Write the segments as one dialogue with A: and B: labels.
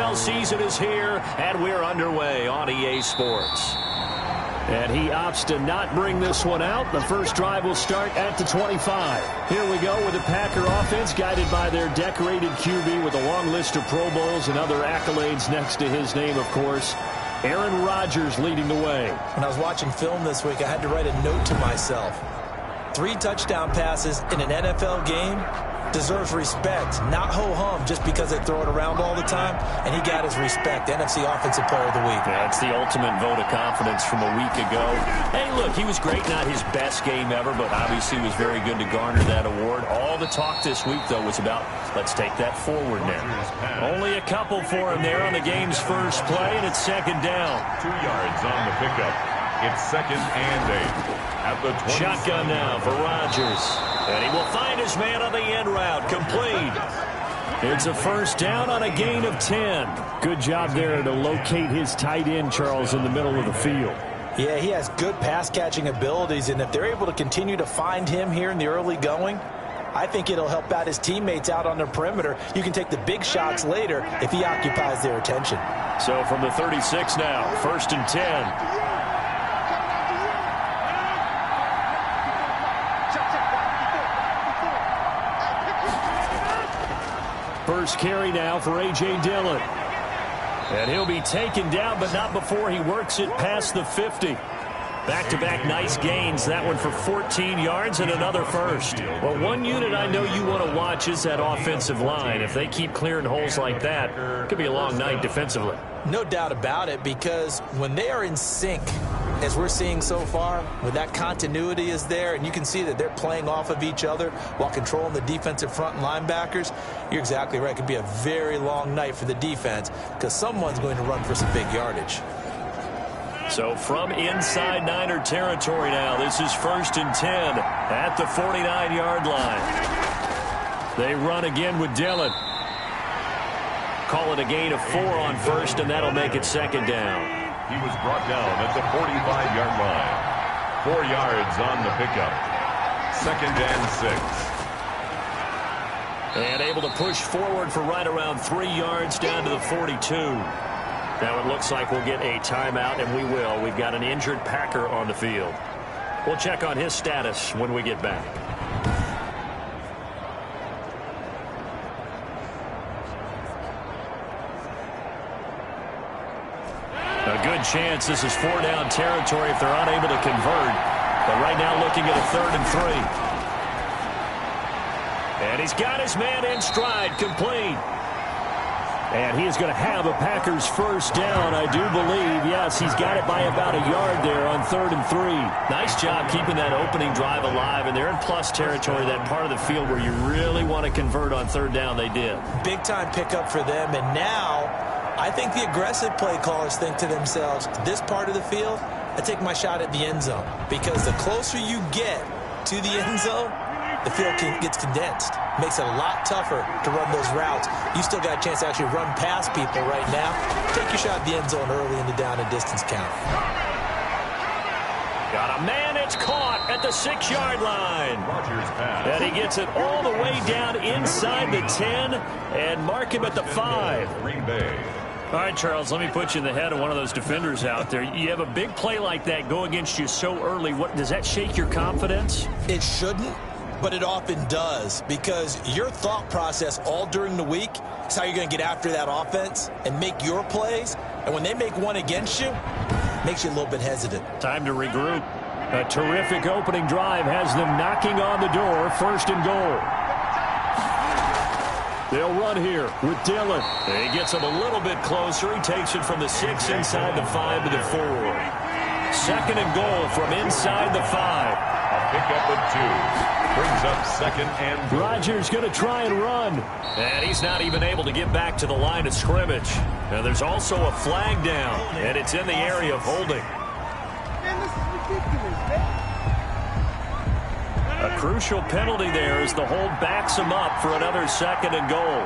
A: NFL season is here, and we're underway on EA Sports. And he opts to not bring this one out. The first drive will start at the 25. Here we go with the Packer offense guided by their decorated QB with a long list of Pro Bowls and other accolades next to his name, of course. Aaron Rodgers leading the way.
B: When I was watching film this week, I had to write a note to myself. 3 touchdown passes in an NFL game deserves respect, not ho-hum just because they throw it around all the time, and he got his respect. NFC Offensive Player of the Week.
A: Yeah, it's the ultimate vote of confidence from a week ago. Hey, look, he was great, not his best game ever, but obviously was very good to garner that award. All the talk this week, though, was about let's take that forward now. Only a couple for him there on the game's first play, and it's second down.
C: 2 yards on the pickup. It's 2nd and 8 at the 20.
A: Shotgun now for Rodgers. And he will find his man on the end route. Complete. It's a first down on a gain of 10.
D: Good job there to locate his tight end, Charles, in the middle of the field.
B: Yeah, he has good pass-catching abilities, and if they're able to continue to find him here in the early going, I think it'll help out his teammates out on the perimeter. You can take the big shots later if he occupies their attention.
A: So from the 36 now, 1st and 10.
D: First carry now for A.J. Dillon.
A: And he'll be taken down, but not before he works it past the 50. Back-to-back nice gains. That one for 14 yards and another first. Well, one unit I know you want to watch is that offensive line. If they keep clearing holes like that, it could be a long night defensively.
B: No doubt about it, because when they are in sync, as we're seeing so far, when that continuity is there, and you can see that they're playing off of each other while controlling the defensive front and linebackers, you're exactly right. It could be a very long night for the defense because someone's going to run for some big yardage.
A: So from inside Niner territory now, this is 1st and 10 at the 49-yard line. They run again with Dillon. Call it a gain of 4 on first, and that'll make it second down.
C: He was brought down at the 45-yard line. 4 yards on the pickup. 2nd and 6.
A: And able to push forward for right around 3 yards down to the 42. Now it looks like we'll get a timeout, and we will. We've got an injured Packer on the field. We'll check on his status when we get back. A good chance this is 4-down territory if they're unable to convert. But right now looking at a 3rd and 3. And he's got his man in stride, complete.
D: And he is going to have a Packers first down, I do believe. Yes, he's got it by about a yard there on 3rd and 3.
A: Nice job keeping that opening drive alive, and they're in plus territory, that part of the field where you really want to convert on 3rd down. They did.
B: Big-time pickup for them, and now I think the aggressive play callers think to themselves, this part of the field, I take my shot at the end zone, because the closer you get to the end zone, the field gets condensed. Makes it a lot tougher to run those routes. You still got a chance to actually run past people right now. Take your shot at the end zone early in the down and distance count.
A: Got a man, it's caught at the 6-yard line.
C: Rodgers pass.
A: And he gets it all the way down inside the 10 and mark him at the 5.
C: Green Bay.
A: All right, Charles, let me put you in the head of one of those defenders out there. You have a big play like that go against you so early. What does that shake your confidence?
B: It shouldn't, but it often does, because your thought process all during the week is how you're going to get after that offense and make your plays. And when they make one against you, it makes you a little bit hesitant.
A: Time to regroup.
D: A terrific opening drive has them knocking on the door. 1st and goal. They'll run here with Dillon.
A: He gets him a little bit closer. He takes it from the 6 inside the 5 to the 4. 2nd and goal from inside the 5.
C: A pickup of 2. Brings up 2nd and goal.
D: Rodgers going to try and run.
A: And he's not even able to get back to the line of scrimmage. Now there's also a flag down, and it's in the area of holding.
E: Man, this is ridiculous, man.
A: A crucial penalty there as the hold backs him up for another 2nd and goal.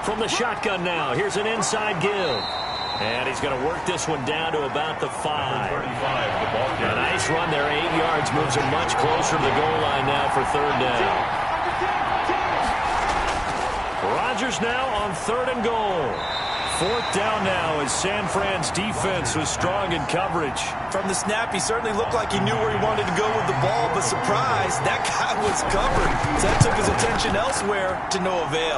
A: From the shotgun now, here's an inside give. And he's going to work this one down to about the 5. A nice run there, 8 yards, moves him much closer to the goal line now for 3rd down. Rodgers now on 3rd and goal. 4th down now as San Fran's defense was strong in coverage.
B: From the snap, he certainly looked like he knew where he wanted to go with the ball, but surprise, that guy was covered. So that took his attention elsewhere to no avail.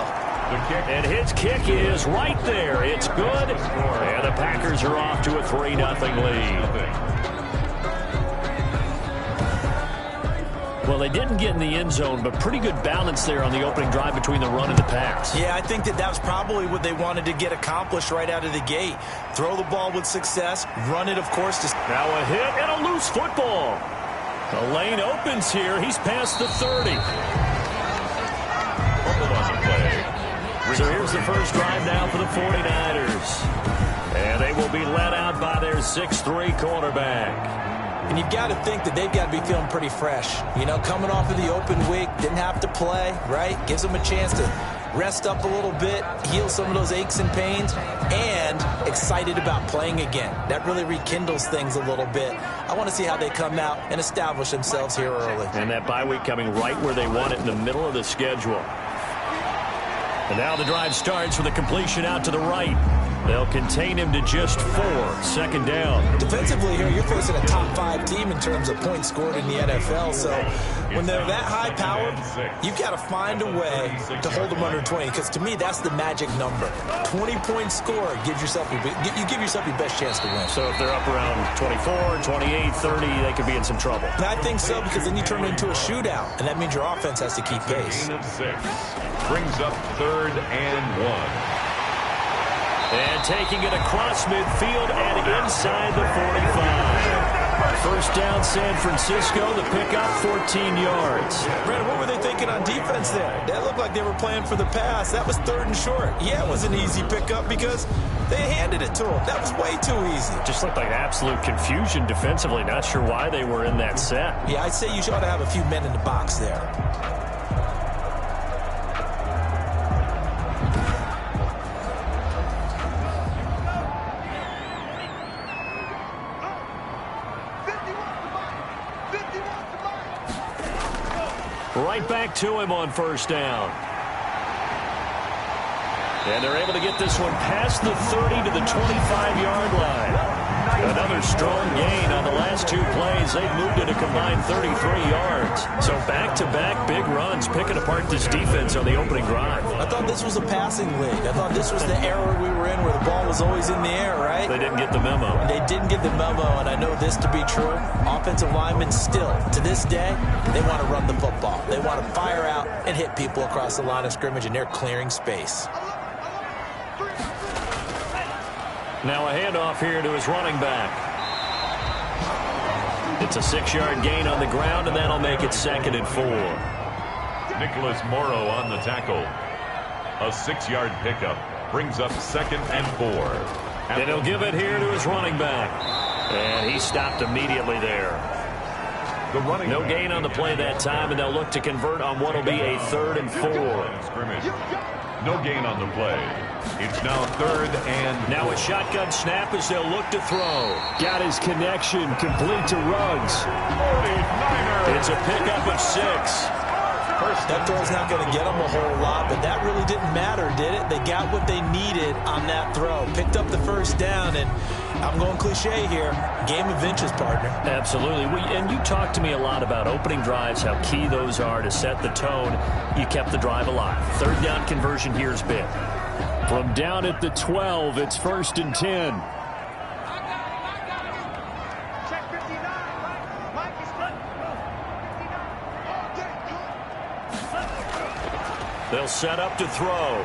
A: And his kick is right there. It's good. And the Packers are off to a 3-0 lead. Well, they didn't get in the end zone, but pretty good balance there on the opening drive between the run and the pass.
B: Yeah, I think that was probably what they wanted to get accomplished right out of the gate. Throw the ball with success, run it, of course.
A: Now a hit and a loose football. The lane opens here. He's past the 30. So here's the first drive now for the 49ers. And they will be led out by their 6'3" quarterback.
B: And you've got to think that they've got to be feeling pretty fresh. You know, coming off of the open week, didn't have to play, right? Gives them a chance to rest up a little bit, heal some of those aches and pains, and excited about playing again. That really rekindles things a little bit. I want to see how they come out and establish themselves here early.
A: And that bye week coming right where they want it, in the middle of the schedule. And now the drive starts with a completion out to the right. They'll contain him to just 4. 2nd down.
B: Defensively here, you're facing a top 5 team in terms of points scored in the NFL. So when they're that high-powered, you've got to find a way to hold them under 20. Because to me, that's the magic number. 20-point score gives yourself you give yourself your best chance to win.
A: So if they're up around 24, 28, 30, they could be in some trouble.
B: And I think so, because then you turn it into a shootout, and that means your offense has to keep pace.
C: Brings up 3rd and 1.
A: And taking it across midfield and inside the 45. First down, San Francisco. The pickup, 14 yards.
B: Brandon, what were they thinking on defense there? That looked like they were playing for the pass. That was 3rd and short. Yeah, it was an easy pickup because they handed it to them. That was way too easy.
A: Just looked like absolute confusion defensively. Not sure why they were in that set.
B: Yeah, I'd say you ought to have a few men in the box there.
A: Right back to him on 1st down. And they're able to get this one past the 30 to the 25-yard line. Another strong gain on the last 2 plays. They've moved it a combined 33 yards. So back-to-back big runs, picking apart this defense on the opening drive.
B: I thought this was a passing league. I thought this was the era we were in where the ball was always in the air, right?
A: They didn't get the memo.
B: They didn't get the memo, and I know this to be true. Offensive linemen still, to this day, they want to run the football. They want to fire out and hit people across the line of scrimmage, and they're clearing space.
A: Now a handoff here to his running back. It's a 6-yard gain on the ground, and that'll make it 2nd and 4.
C: Nicholas Morrow on the tackle. A 6-yard pickup brings up 2nd and 4.
A: And he'll give it here to his running back. And he stopped immediately there. No gain on the play that time, and they'll look to convert on what will be a 3rd and 4.
C: No gain on the play. It's now 3rd and 4.
A: Now a shotgun snap as they'll look to throw. Got his connection complete to Ruggs. It's a pickup of 6.
B: That throw's not going to get them a whole lot, but that really didn't matter, did it? They got what they needed on that throw. Picked up the 1st down, and I'm going cliche here. Game of inches, partner.
A: Absolutely. And you talked to me a lot about opening drives, how key those are to set the tone. You kept the drive alive. 3rd down conversion here is big. From down at the 12, it's 1st and 10. They'll set up to throw.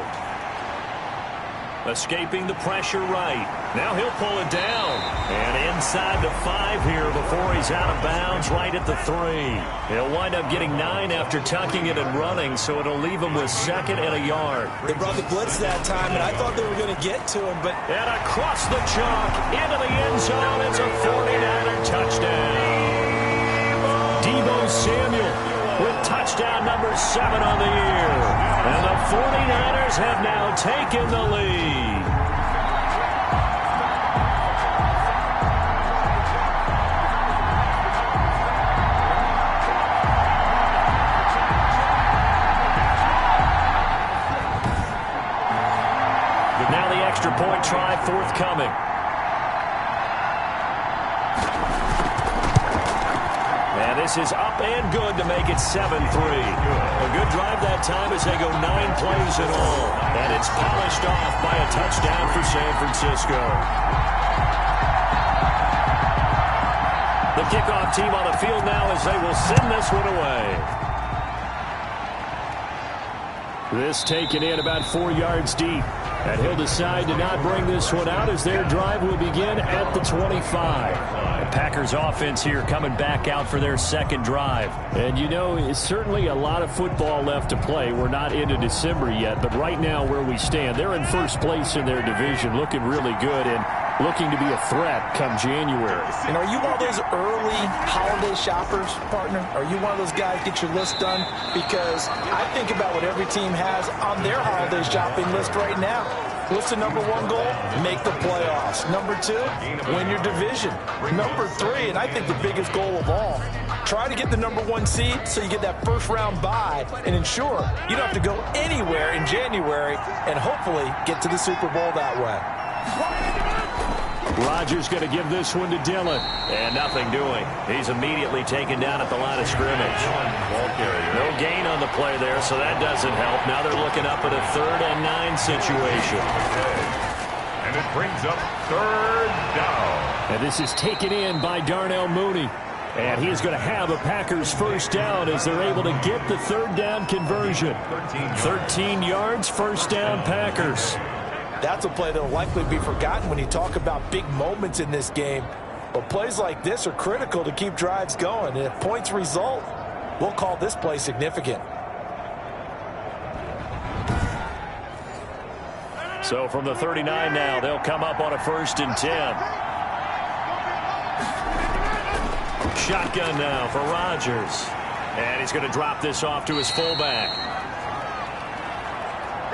A: Escaping the pressure right. Now he'll pull it down. And inside the 5 here before he's out of bounds right at the 3. He'll wind up getting 9 after tucking it and running, so it'll leave him with 2nd and a yard.
B: They brought the blitz that time, and I thought they were going to get to him, but...
A: And across the chalk, into the end zone, it's a 49er touchdown. Deebo Samuel with touchdown number 7 on the year. And the 49ers have now taken the lead. Now the extra point try forthcoming. And this is up and good to make it 7-3. A good drive that time as they go 9 plays in all. And it's polished off by a touchdown for San Francisco. The kickoff team on the field now as they will send this one away. This taken in about 4 yards deep. And he'll decide to not bring this one out as their drive will begin at the 25. The Packers offense here coming back out for their second drive. And you know, it's certainly a lot of football left to play. We're not into December yet, but right now where we stand, they're in first place in their division, looking really good and looking to be a threat come January.
B: And are you one of those early holiday shoppers, partner? Are you one of those guys get your list done? Because I think about what every team has on their holiday shopping list right now. What's the number 1 goal? Make the playoffs. Number 2, win your division. Number 3, and I think the biggest goal of all, try to get the number 1 seed so you get that first round bye and ensure you don't have to go anywhere in January and hopefully get to the Super Bowl that way.
A: Rodgers going to give this one to Dillon. And nothing doing. He's immediately taken down at the line of scrimmage. No gain on the play there, so that doesn't help. Now they're looking up at a 3rd and 9 situation.
C: And it brings up 3rd down.
A: And this is taken in by Darnell Mooney. And he is going to have a Packers first down as they're able to get the 3rd down conversion. 13 yards, first down Packers.
B: That's a play that will likely be forgotten when you talk about big moments in this game. But plays like this are critical to keep drives going. And if points result, we'll call this play significant.
A: So from the 39 now, they'll come up on a 1st and 10. Shotgun now for Rodgers. And he's going to drop this off to his fullback.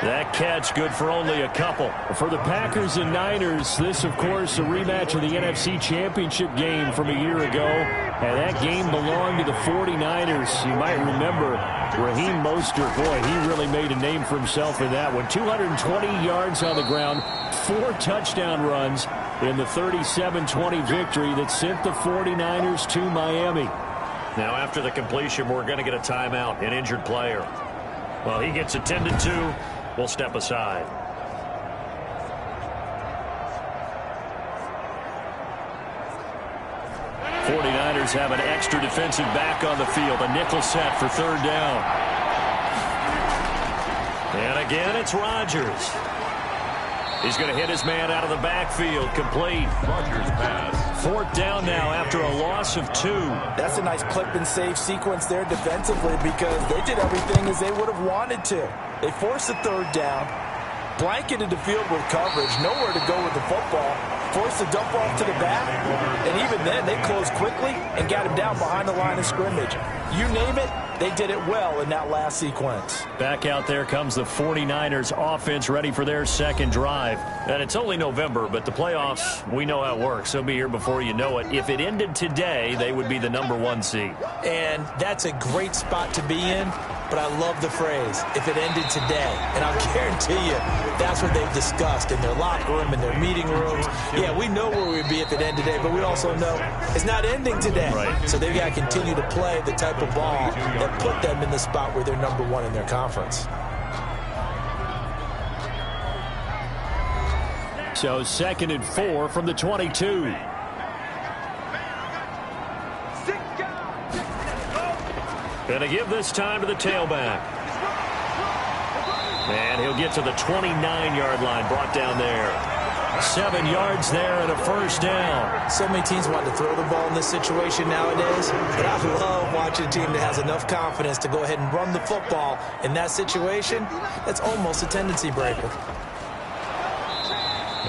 A: That catch good for only a couple. For the Packers and Niners, this, of course, a rematch of the NFC Championship game from a year ago. And that game belonged to the 49ers. You might remember Raheem Mostert. Boy, he really made a name for himself in that one. 220 yards on the ground, 4 touchdown runs in the 37-20 victory that sent the 49ers to Miami. Now, after the completion, we're going to get a timeout, an injured player. Well, he gets attended to. We'll step aside. '49ers have an extra defensive back on the field. A nickel set for 3rd down. And again, it's Rodgers. He's going to hit his man out of the backfield. Complete.
C: Rodgers pass.
A: 4th down now after a loss of 2.
B: That's a nice clip and save sequence there defensively because they did everything as they would have wanted to. They forced the 3rd down, blanketed the field with coverage, nowhere to go with the football, forced the dump off to the back, and even then they closed quickly and got him down behind the line of scrimmage. You name it, they did it well in that last sequence.
A: Back out there comes the 49ers offense ready for their second drive. And it's only November, but the playoffs, we know how it works. They'll be here before you know it. If it ended today, they would be the number 1 seed.
B: And that's a great spot to be in, but I love the phrase, if it ended today. And I'll guarantee you, that's what they've discussed in their locker room, in their meeting rooms. Yeah, we know where we'd be if it ended today, but we also know it's not ending today.
A: Right.
B: So they've got to continue to play the type of ball that put them in the spot where they're number 1 in their conference.
A: So 2nd and 4 from the 22. Gonna give this time to the tailback. And he'll get to the 29-yard line, brought down there. 7 yards there and a first down.
B: So many teams want to throw the ball in this situation nowadays, but I love watching a team that has enough confidence to go ahead and run the football in that situation. That's almost a tendency breaker.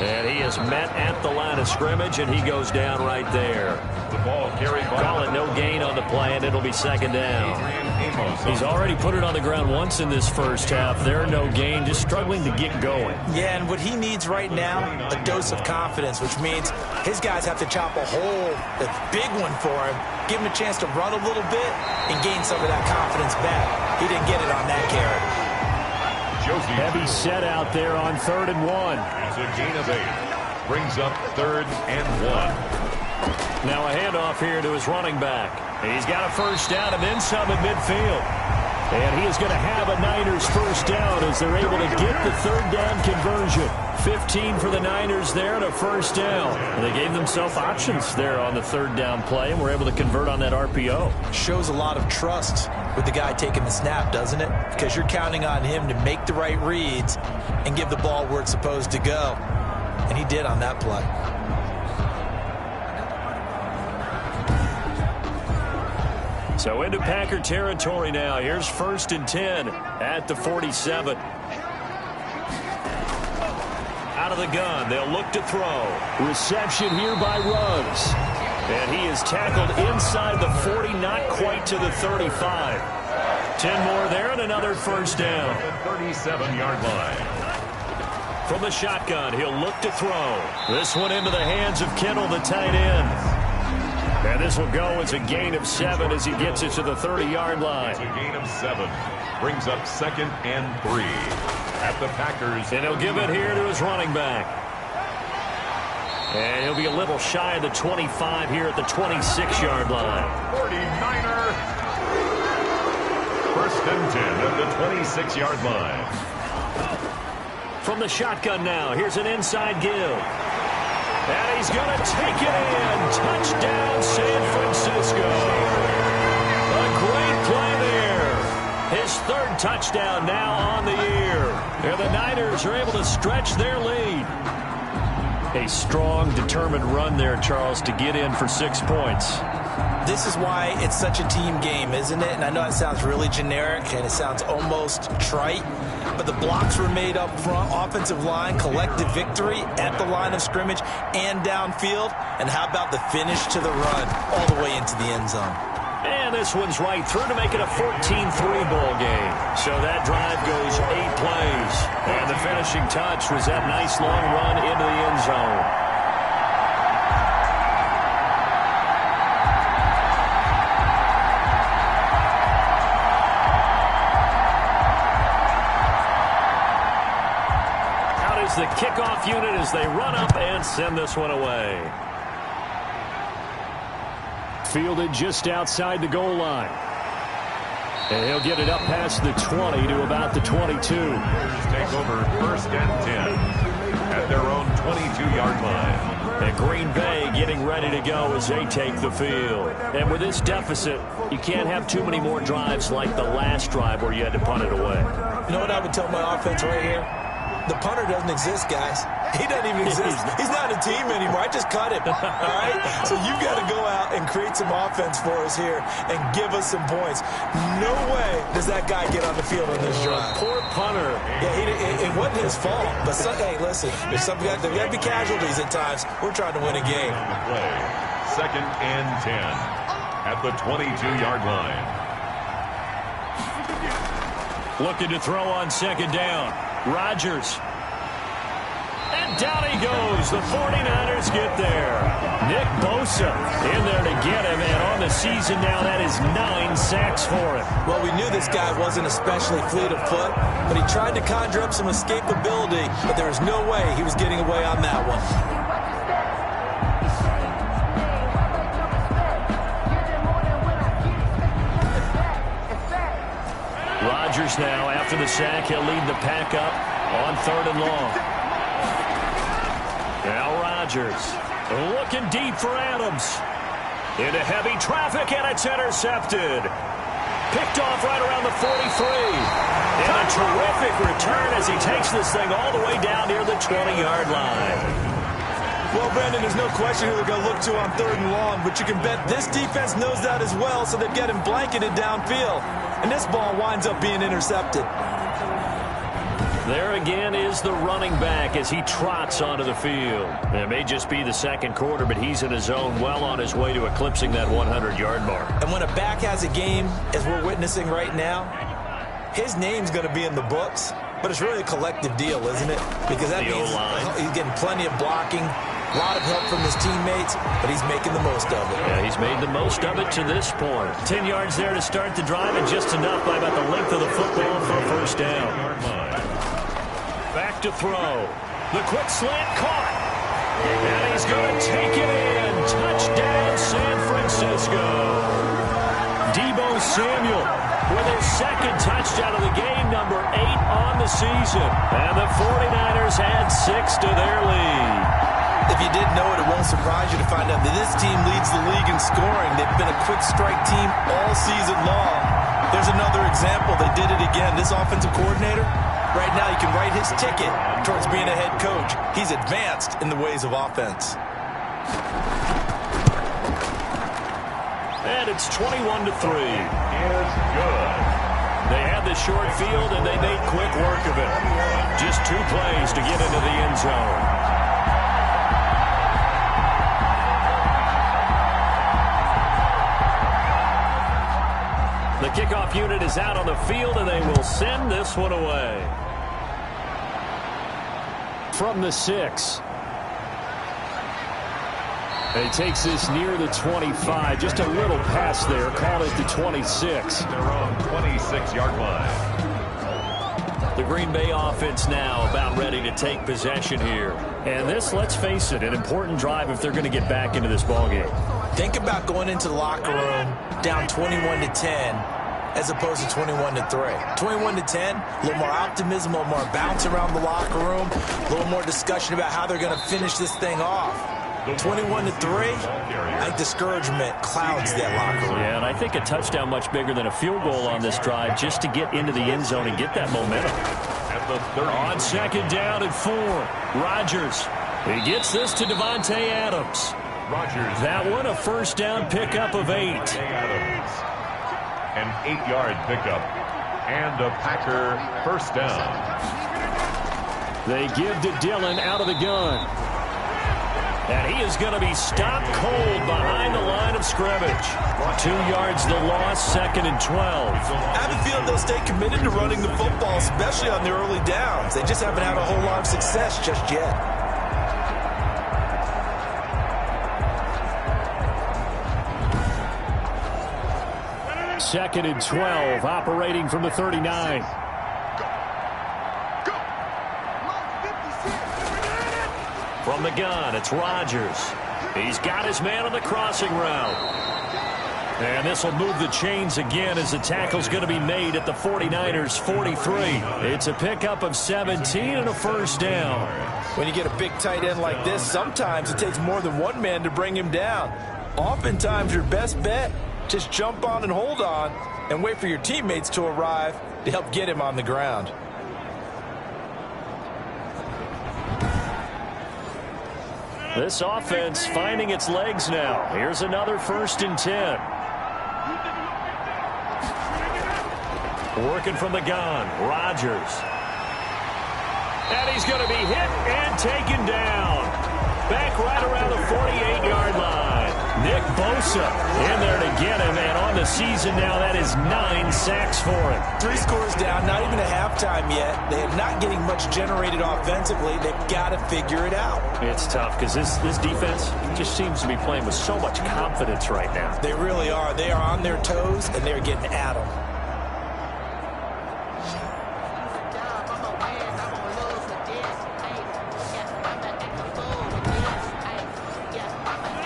A: And he is met at the line of scrimmage, and he goes down right there.
C: The ball carried by.
A: Call it no gain on the play, and it'll be 2nd down. He's already put it on the ground once in this first half. There, no gain, just struggling to get going.
B: Yeah, and what he needs right now, a dose of confidence, which means his guys have to chop a hole, a big one for him, give him a chance to run a little bit and gain some of that confidence back. He didn't get it on that carry.
A: Heavy set out there on 3rd and 1.
C: It's a gain of 8. Brings up 3rd and 1.
A: Now a handoff here to his running back. He's got a first down and then some at midfield. And he is going to have a Niners first down as they're able to get the 3rd down conversion. 15 for the Niners there and a first down. And they gave themselves options there on the 3rd down play and were able to convert on that RPO.
B: Shows a lot of trust with the guy taking the snap, doesn't it? Because you're counting on him to make the right reads and give the ball where it's supposed to go. And he did on that play.
A: So into Packer territory now. Here's 1st and 10 at the 47. Out of the gun. They'll look to throw. Reception here by Ruggs. And he is tackled inside the 40, not quite to the 35. 10 more there and another first down.
C: The 37-yard line.
A: From the shotgun, he'll look to throw. This one into the hands of Kittle, the tight end. And this will go as a gain of 7 as he gets it to the 30-yard line.
C: It's a gain of 7. Brings up 2nd and 3 at the Packers.
A: And he'll give it here to his running back. And he'll be a little shy of the 25 here at the 26-yard line.
C: 49er. 1st and 10 at the 26-yard line.
A: From the shotgun now, here's an inside give. And he's going to take it in. Touchdown, San Francisco. A great play there. His 3rd touchdown now on the year. And the Niners are able to stretch their lead. A strong, determined run there, Charles, to get in for 6 points.
B: This is why it's such a team game, isn't it? And I know it sounds really generic and it sounds almost trite, but the blocks were made up front, offensive line, collective victory at the line of scrimmage and downfield. And how about the finish to the run all the way into the end zone?
A: And this one's right through to make it a 14-3 ball game. So that drive goes 8 plays. And the finishing touch was that nice long run into the end zone. The kickoff unit as they run up and send this one away. Fielded just outside the goal line. And he'll get it up past the 20 to about the 22.
C: Take over 1st and 10 at their own 22-yard line.
A: And Green Bay getting ready to go as they take the field. And with this deficit, you can't have too many more drives like the last drive where you had to punt it away.
B: You know what I would tell my offense right here? The punter doesn't exist, guys. He doesn't even exist. He's not a team anymore. I just cut him. All right? So you've got to go out and create some offense for us here and give us some points. No way does that guy get on the field on this drive.
A: Poor punter.
B: Yeah, it wasn't his fault. But, hey, listen, there's got to be casualties at times. We're trying to win a game.
C: Play. 2nd and 10 at the 22-yard line.
A: Looking to throw on 2nd down. Rodgers. And down he goes. The 49ers get there. Nick Bosa in there to get him. And on the season now, that is 9 sacks for him.
B: Well, we knew this guy wasn't especially fleet of foot, but he tried to conjure up some escapability, but there was no way he was getting away on that one.
A: Rodgers now, after the sack, he'll lead the pack up on 3rd and long. Now Rodgers looking deep for Adams. Into heavy traffic, and it's intercepted. Picked off right around the 43. And a terrific return as he takes this thing all the way down near the 20-yard line.
B: Well, Brandon, there's no question who they're going to look to on 3rd and long, but you can bet this defense knows that as well, so they've got him blanketed downfield. And this ball winds up being intercepted.
A: There again is the running back as he trots onto the field. It may just be the 2nd quarter, but he's in his zone, well on his way to eclipsing that 100-yard mark.
B: And when a back has a game, as we're witnessing right now, his name's going to be in the books, but it's really a collective deal, isn't it? Because that means he's getting plenty of blocking, a lot of help from his teammates, but he's making the most of it.
A: Yeah, he's made the most of it to this point. 10 yards there to start the drive, and just enough by about the length of the football for a first down. Back to throw. The quick slant caught. And he's going to take it in. Touchdown, San Francisco. Deebo Samuel with his second touchdown of the game, number 8 on the season. And the 49ers add 6 to their lead.
B: If you didn't know it, it won't surprise you to find out that this team leads the league in scoring. They've been a quick strike team all season long. There's another example. They did it again. This offensive coordinator, right now he can write his ticket towards being a head coach. He's advanced in the ways of offense.
A: And it's 21-3.
C: Is good.
A: They had the short field, and they made quick work of it. Just 2 plays to get into the end zone. The kickoff unit is out on the field, and they will send this one away. From the 6. He takes this near the 25. Just a little pass there. Called it the 26.
C: Their own 26-yard line.
A: The Green Bay offense now about ready to take possession here. And this, let's face it, an important drive if they're going to get back into this ballgame.
B: Think about going into the locker room down 21-10 as opposed to 21-3. 21-10, a little more optimism, a little more bounce around the locker room, a little more discussion about how they're going to finish this thing off. 21-3, I think discouragement clouds that locker room.
A: Yeah, and I think a touchdown much bigger than a field goal on this drive just to get into the end zone and get that momentum. On second down and 4, Rodgers. He gets this to Devontae Adams.
C: Rodgers.
A: That one a first down pickup of 8.
C: Adams. An 8-yard pickup. And a Packer first down.
A: They give to Dillon out of the gun. And he is going to be stopped cold behind the line of scrimmage. 2 yards the loss, second and 12.
B: I have a feeling they'll stay committed to running the football, especially on their early downs. They just haven't had a whole lot of success just yet.
A: Second and 12, operating from the 39. From the gun, it's Rodgers. He's got his man on the crossing route. And this will move the chains again as the tackle's going to be made at the 49ers' 43. It's a pickup of 17 and a first down.
B: When you get a big tight end like this, sometimes it takes more than one man to bring him down. Oftentimes, your best bet, just jump on and hold on and wait for your teammates to arrive to help get him on the ground.
A: This offense finding its legs now. Here's another first and 10. Working from the gun, Rodgers. And he's going to be hit and taken down. Back right around the 48-yard line. Nick Bosa in there to get him, and on the season now, that is 9 sacks for him.
B: 3 scores down, not even a halftime yet. They are not getting much generated offensively. They've got to figure it out.
A: It's tough because this defense just seems to be playing with so much confidence right now.
B: They really are. They are on their toes, and they're getting at them.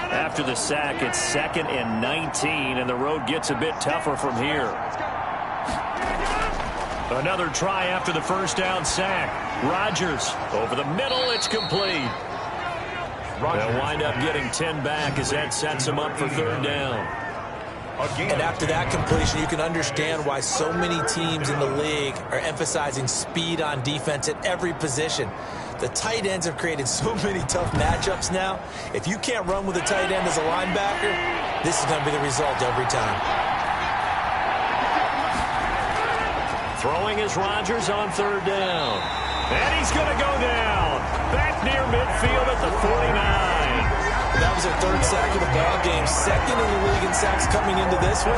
A: After the sack, it's second and 19, and the road gets a bit tougher from here. Another try after the first down sack. Rodgers over the middle, it's complete. They'll wind up getting 10 back as that sets them up for third down.
B: And after that completion, you can understand why so many teams in the league are emphasizing speed on defense at every position. The tight ends have created so many tough matchups now. If you can't run with a tight end as a linebacker, this is going to be the result every time.
A: Throwing is Rodgers on third down. And he's going to go down. Back near midfield at the 49.
B: That was their 3rd sack of the ball game. 2nd in the league in sacks coming into this one.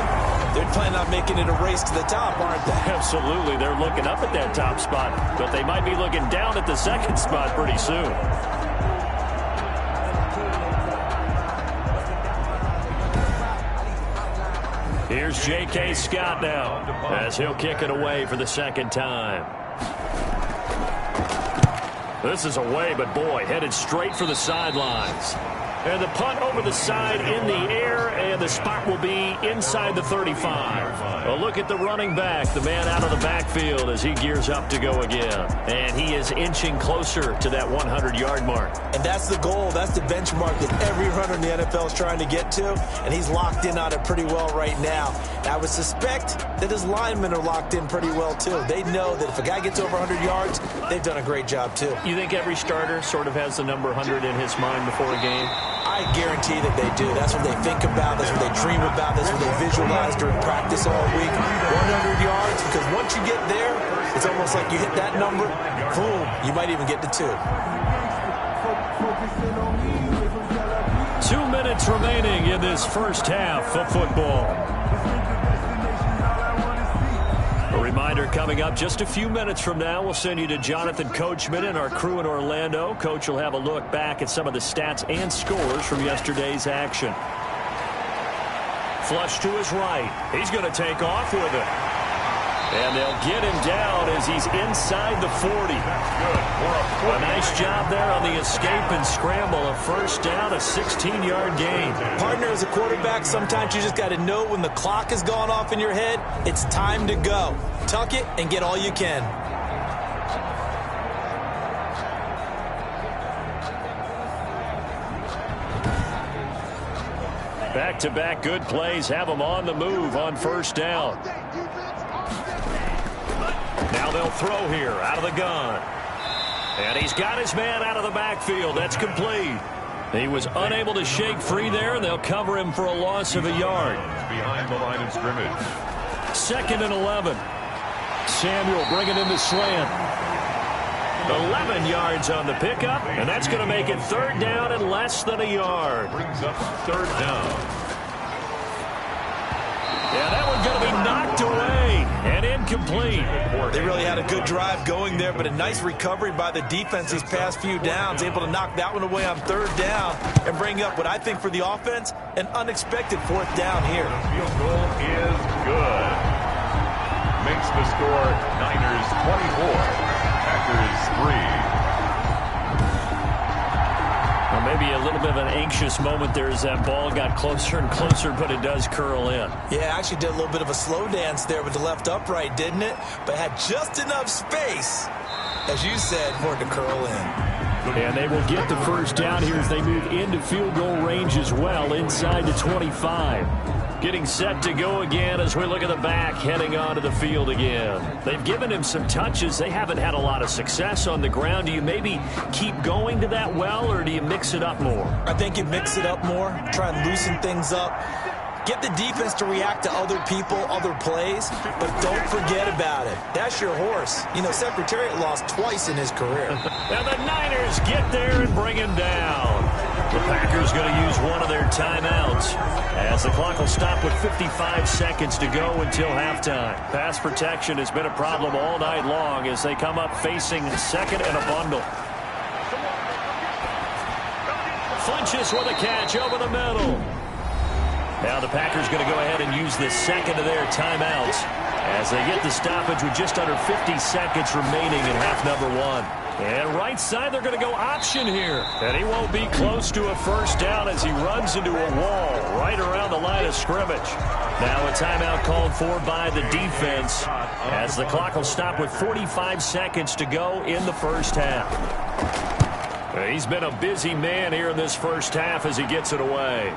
B: They're planning on making it a race to the top, aren't they?
A: Absolutely. They're looking up at that top spot, but they might be looking down at the 2nd spot pretty soon. Here's J.K. Scott now as he'll kick it away for the 2nd time. This is away, but boy, headed straight for the sidelines. And the punt over the side in the air, and the spot will be inside the 35. A look at the running back, the man out of the backfield as he gears up to go again. And he is inching closer to that 100-yard mark.
B: And that's the goal. That's the benchmark that every runner in the NFL is trying to get to, and he's locked in on it pretty well right now. And I would suspect that his linemen are locked in pretty well, too. They know that if a guy gets over 100 yards, they've done a great job, too.
A: You think every starter sort of has the number 100 in his mind before a game?
B: I guarantee that they do. That's what they think about. That's what they dream about. That's what they visualize during practice all week. 100 yards, because once you get there, it's almost like you hit that number, boom, you might even get to 2.
A: 2 minutes remaining in this first half of football. A reminder coming up just a few minutes from now, we'll send you to Jonathan Coachman and our crew in Orlando. Coach will have a look back at some of the stats and scores from yesterday's action. Flush to his right. He's going to take off with it. And they'll get him down as he's inside the 40. A nice job there on the escape and scramble. A first down, a 16-yard gain.
B: Partner, as a quarterback, sometimes you just got to know when the clock has gone off in your head, it's time to go. Tuck it and get all you can.
A: Back-to-back good plays have them on the move on first down. Now they'll throw here out of the gun. And he's got his man out of the backfield. That's complete. He was unable to shake free there, and they'll cover him for a loss of a yard.
C: Behind the line of scrimmage.
A: 2nd and 11. Samuel bringing in the slant. 11 yards on the pickup, and that's going to make it 3rd down and less than a yard.
C: Brings up 3rd down.
A: Yeah, that one's going to be knocked away and incomplete.
B: They really had a good drive going there, but a nice recovery by the defense these past few downs, able to knock that one away on 3rd down and bring up what I think for the offense, an unexpected 4th down here.
C: Field goal is good. Makes the score Niners 24, Packers 3.
A: Well, maybe a little bit of an anxious moment there as that ball got closer and closer, but it does curl in.
B: Yeah, actually did a little bit of a slow dance there with the left upright, didn't it? But had just enough space, as you said, for it to curl in.
A: And they will get the first down here as they move into field goal range as well, inside the 25. Getting set to go again as we look at the back, heading onto the field again. They've given him some touches. They haven't had a lot of success on the ground. Do you maybe keep going to that well, or do you mix it up more?
B: I think you mix it up more, try and loosen things up. Get the defense to react to other people, other plays, but don't forget about it. That's your horse. You know, Secretariat lost twice in his career.
A: And the Niners get there and bring him down. The Packers going to use one of their timeouts as the clock will stop with 55 seconds to go until halftime. Pass protection has been a problem all night long as they come up facing 2nd and a bundle. Funches with a catch over the middle. Now the Packers going to go ahead and use the 2nd of their timeouts as they get the stoppage with just under 50 seconds remaining in half number 1. And right side, they're going to go option here. And he won't be close to a first down as he runs into a wall right around the line of scrimmage. Now a timeout called for by the defense as the clock will stop with 45 seconds to go in the first half. He's been a busy man here in this first half as he gets it away.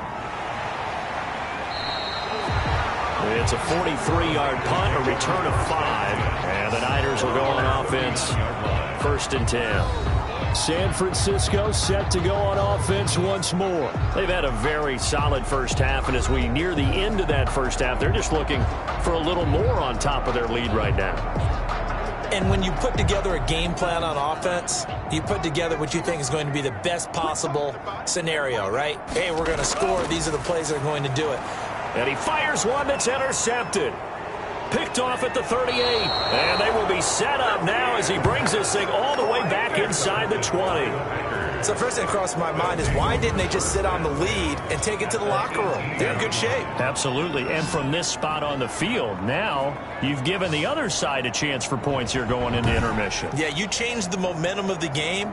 A: It's a 43-yard punt, a return of 5, and the Niners will go on offense, 1st and 10. San Francisco set to go on offense once more. They've had a very solid first half, and as we near the end of that first half, they're just looking for a little more on top of their lead right now.
B: And when you put together a game plan on offense, you put together what you think is going to be the best possible scenario, right? Hey, we're going to score. These are the plays that are going to do it.
A: And he fires one that's intercepted. Picked off at the 38. And they will be set up now as he brings this thing all the way back inside the 20.
B: So first thing that crossed my mind is why didn't they just sit on the lead and take it to the locker room? They're in good shape.
D: Absolutely. And from this spot on the field, now you've given the other side a chance for points here going into intermission.
B: Yeah, you changed the momentum of the game,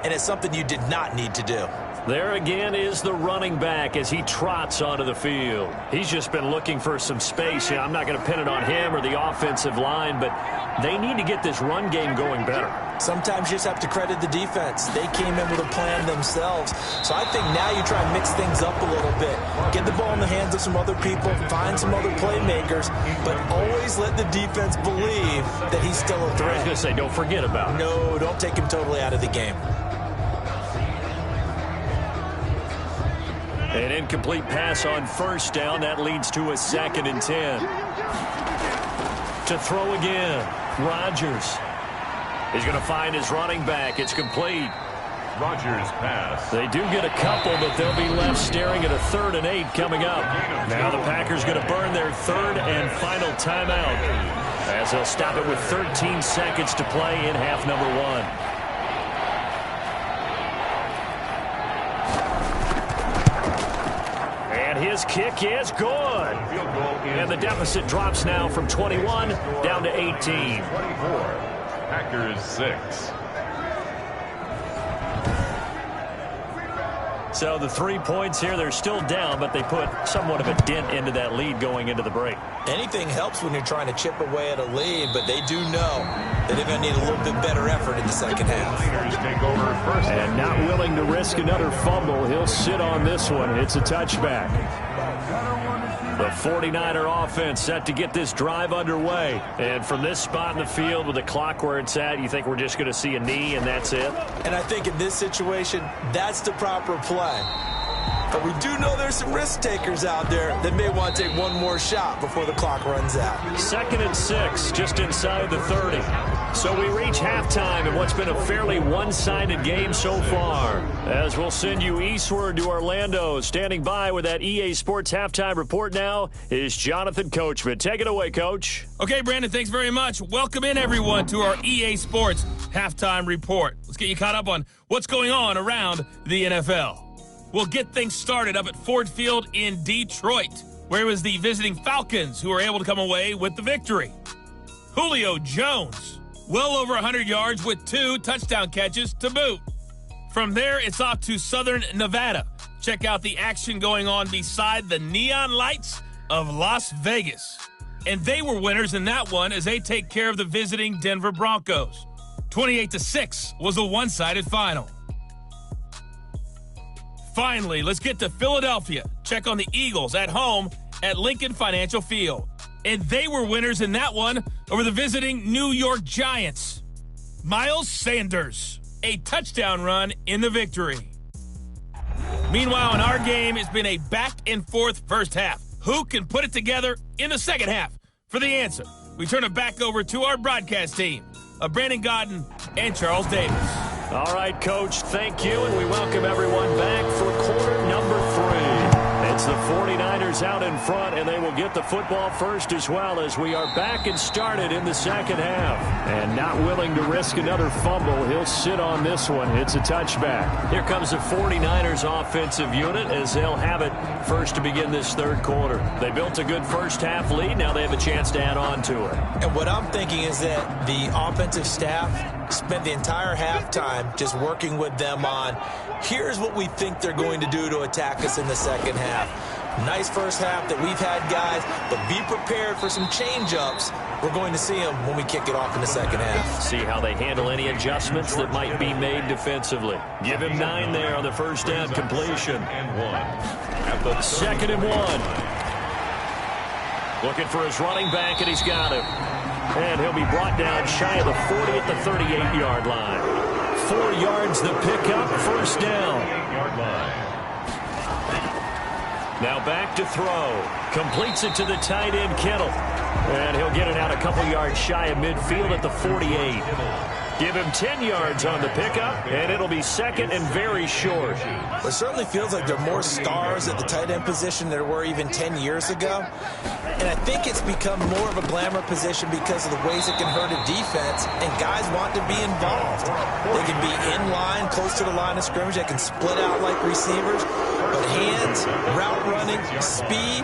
B: and it's something you did not need to do.
D: There again is the running back as he trots onto the field. He's just been looking for some space. I'm not going to pin it on him or the offensive line, but they need to get this run game going better.
B: Sometimes you just have to credit the defense. They came in with a plan themselves. So I think now you try and mix things up a little bit. Get the ball in the hands of some other people, find some other playmakers, but always let the defense believe that he's still a threat.
D: I was going to say, don't forget about it.
B: No, don't take him totally out of the game.
D: An incomplete pass on first down. That leads to a 2nd and 10. To throw again. Rodgers. He's going to find his running back. It's complete.
C: Rodgers pass.
D: They do get a couple, but they'll be left staring at a 3rd and 8 coming up. Now the Packers going to burn their 3rd and final timeout as they'll stop it with 13 seconds to play in half number 1. His kick is good. And the deficit drops now from 21 down to 18.
C: 24. Packers 6.
D: So the 3 points here, they're still down, but they put somewhat of a dent into that lead going into the break.
B: Anything helps when you're trying to chip away at a lead, but they do know that they're going to need a little bit better effort in the second half.
C: Take over first.
D: And not willing to risk another fumble. He'll sit on this one. It's a touchback. The 49er offense set to get this drive underway. And from this spot in the field with the clock where it's at, you think we're just going to see a knee and that's it?
B: And I think in this situation, that's the proper play. But we do know there's some risk takers out there that may want to take one more shot before the clock runs out.
D: 2nd and 6, just inside the 30. So we reach halftime in what's been a fairly one-sided game so far. As we'll send you eastward to Orlando. Standing by with that EA Sports halftime report now is Jonathan Coachman. Take it away, Coach.
F: Okay, Brandon, thanks very much. Welcome in, everyone, to our EA Sports halftime report. Let's get you caught up on what's going on around the NFL. We'll get things started up at Ford Field in Detroit, where it was the visiting Falcons who were able to come away with the victory. Julio Jones, well over 100 yards with 2 touchdown catches to boot. From there, it's off to Southern Nevada. Check out the action going on beside the neon lights of Las Vegas. And they were winners in that one as they take care of the visiting Denver Broncos. 28-6 was a one-sided final. Finally, let's get to Philadelphia. Check on the Eagles at home at Lincoln Financial Field. And they were winners in that one over the visiting New York Giants. Miles Sanders, a touchdown run in the victory. Meanwhile, in our game, it's been a back-and-forth first half. Who can put it together in the second half? For the answer, we turn it back over to our broadcast team of Brandon Godden and Charles Davis.
D: All right, Coach, thank you, and we welcome everyone back for quarter number 3. It's the 49ers out in front, and they will get the football first as well as we are back and started in the second half. And not willing to risk another fumble, he'll sit on this one. It's a touchback. Here comes the 49ers offensive unit as they'll have it first to begin this third quarter. They built a good first half lead. Now they have a chance to add on to it.
B: And what I'm thinking is that the offensive staff spent the entire halftime just working with them on, here's what we think they're going to do to attack us in the second half. Nice first half that we've had, guys, but be prepared for some change-ups. We're going to see them when we kick it off in the second half.
D: See how they handle any adjustments that might be made defensively. Give him 9 there on the first down completion.
C: At the
D: 2nd and 1. Looking for his running back, and he's got him. And he'll be brought down shy of the 40 at the 38-yard line. 4 yards the pickup, first down. Now back to throw. Completes it to the tight end, Kittle. And he'll get it out a couple yards shy of midfield at the 48.
A: Give him 10 yards on the pickup, and it'll be second and very short.
B: It certainly feels like there are more stars at the tight end position than there were even 10 years ago. And I think it's become more of a glamour position because of the ways it can hurt a defense, and guys want to be involved. They can be in line, close to the line of scrimmage. They can split out like receivers. But hands, route running, speed,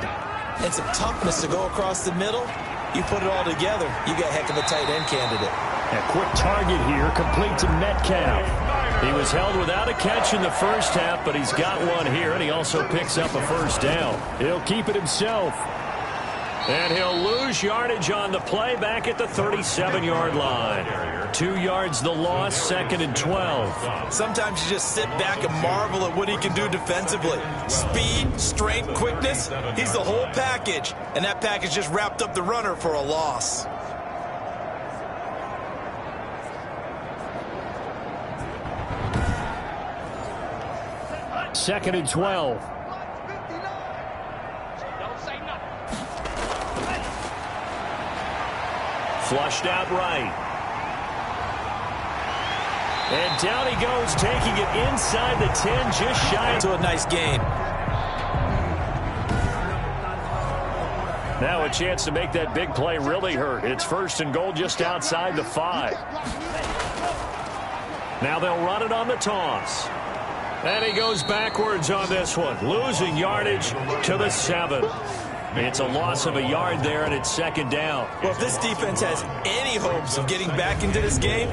B: and some toughness to go across the middle, you put it all together, you got a heck of a tight end candidate.
A: A quick target here, complete to Metcalf. He was held without a catch in the first half, but he's got one here, and he also picks up a first down. He'll keep it himself. And he'll lose yardage on the play back at the 37-yard line. 2 yards the loss, second and 12.
B: Sometimes you just sit back and marvel at what he can do defensively. Speed, strength, quickness, he's the whole package. And that package just wrapped up the runner for a loss.
A: Second and 12. Flushed out right. And down he goes, taking it inside the 10, just shy.
B: To a nice gain.
A: Now a chance to make that big play really hurt. It's first and goal just outside the 5. Now they'll run it on the toss. And he goes backwards on this one, losing yardage to the 7. It's a loss of a yard there, and it's second down.
B: Well, if this defense has any hopes of getting back into this game,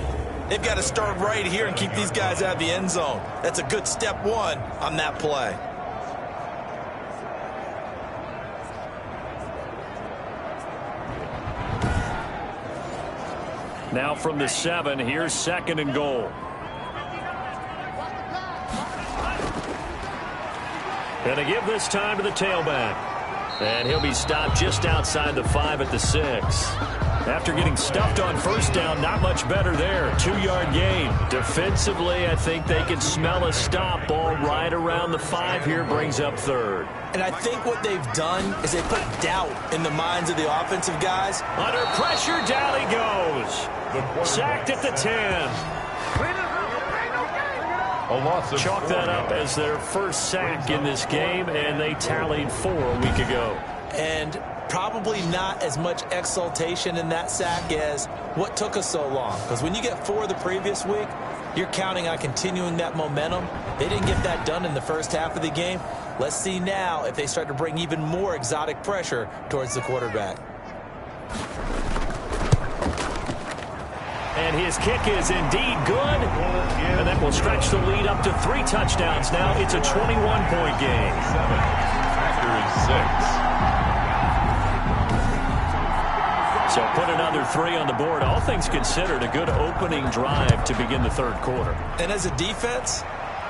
B: they've got to start right here and keep these guys out of the end zone. That's a good step one on that play.
A: Now from the 7, here's second and goal. And they give this time to the tailback. And he'll be stopped just outside the 5 at the 6. After getting stuffed on first down, not much better there. 2-yard gain. Defensively, I think they can smell a stop. Ball right around the 5 here, brings up third.
B: And I think what they've done is they put doubt in the minds of the offensive guys.
A: Under pressure, down he goes. Sacked at the 10. Chalk that up as their first sack in this game, and they tallied 4 a week ago.
B: And probably not as much exultation in that sack as what took us so long. Because when you get 4 the previous week, you're counting on continuing that momentum. They didn't get that done in the first half of the game. Let's see now if they start to bring even more exotic pressure towards the quarterback.
A: And his kick is indeed good. And that will stretch the lead up to 3 touchdowns now. It's a 21-point game.
C: 7. Packers 6.
A: So put another 3 on the board. All things considered, a good opening drive to begin the third quarter.
B: And as a defense,